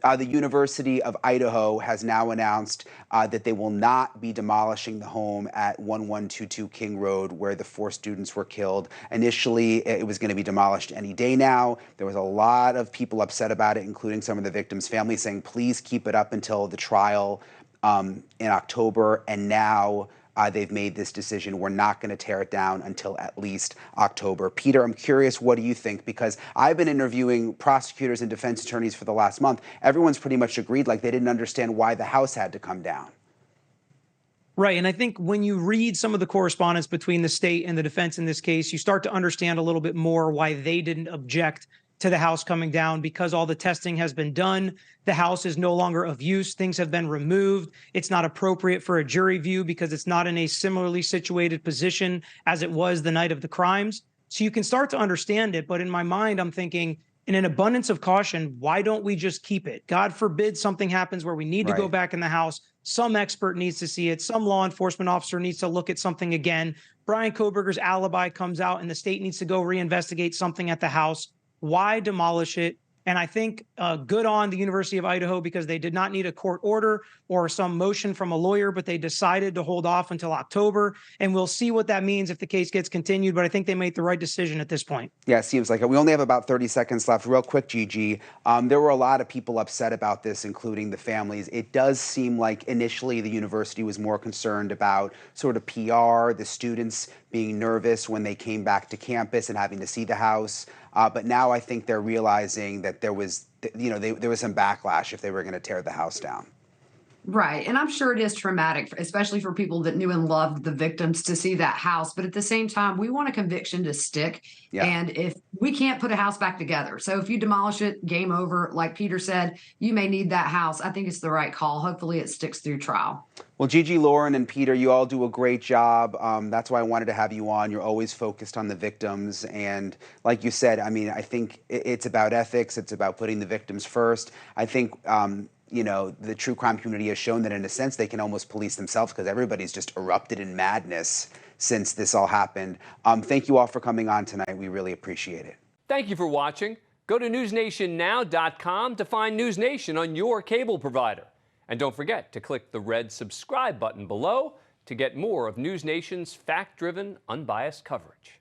The University of Idaho has now announced that they will not be demolishing the home at 1122 King Road where the 4 students were killed. Initially, it was going to be demolished any day now. There was a lot of people upset about it, including some of the victims' families, saying, please keep it up until the trial in October. And now they've made this decision. We're not going to tear it down until at least October. Peter, I'm curious, what do you think? Because I've been interviewing prosecutors and defense attorneys for the last month. Everyone's pretty much agreed, like they didn't understand why the house had to come down. Right. And I think when you read some of the correspondence between the state and the defense in this case, you start to understand a little bit more why they didn't object to the house coming down, because all the testing has been done. The house is no longer of use. Things have been removed. It's not appropriate for a jury view because it's not in a similarly situated position as it was the night of the crimes. So you can start to understand it. But in my mind, I'm thinking, in an abundance of caution, why don't we just keep it? God forbid something happens where we need to go back in the house. Some expert needs to see it. Some law enforcement officer needs to look at something again. Brian Koberger's alibi comes out and the state needs to go reinvestigate something at the house. Why demolish it? And I think good on the University of Idaho, because they did not need a court order or some motion from a lawyer, but they decided to hold off until October. And we'll see what that means if the case gets continued. But I think they made the right decision at this point. Yeah, it seems like it. We only have about 30 seconds left. Real quick, Gigi. There were a lot of people upset about this, including the families. It does seem like initially the university was more concerned about sort of PR, the students being nervous when they came back to campus and having to see the house. But now I think they're realizing that there was, there was some backlash if they were going to tear the house down. Right. And I'm sure it is traumatic, especially for people that knew and loved the victims, to see that house. But at the same time, we want a conviction to stick. Yeah. And if we can't put a house back together, so if you demolish it, game over. Like Peter said, you may need that house. I think it's the right call. Hopefully it sticks through trial. Well, Gigi, Lauren, and Peter, you all do a great job. That's why I wanted to have you on. You're always focused on the victims. And like you said, I mean, I think it's about ethics. It's about putting the victims first. I think, the true crime community has shown that in a sense they can almost police themselves because everybody's just erupted in madness since this all happened. Thank you all for coming on tonight. We really appreciate it. Thank you for watching. Go to newsnationnow.com to find NewsNation on your cable provider. And don't forget to click the red subscribe button below to get more of NewsNation's fact-driven, unbiased coverage.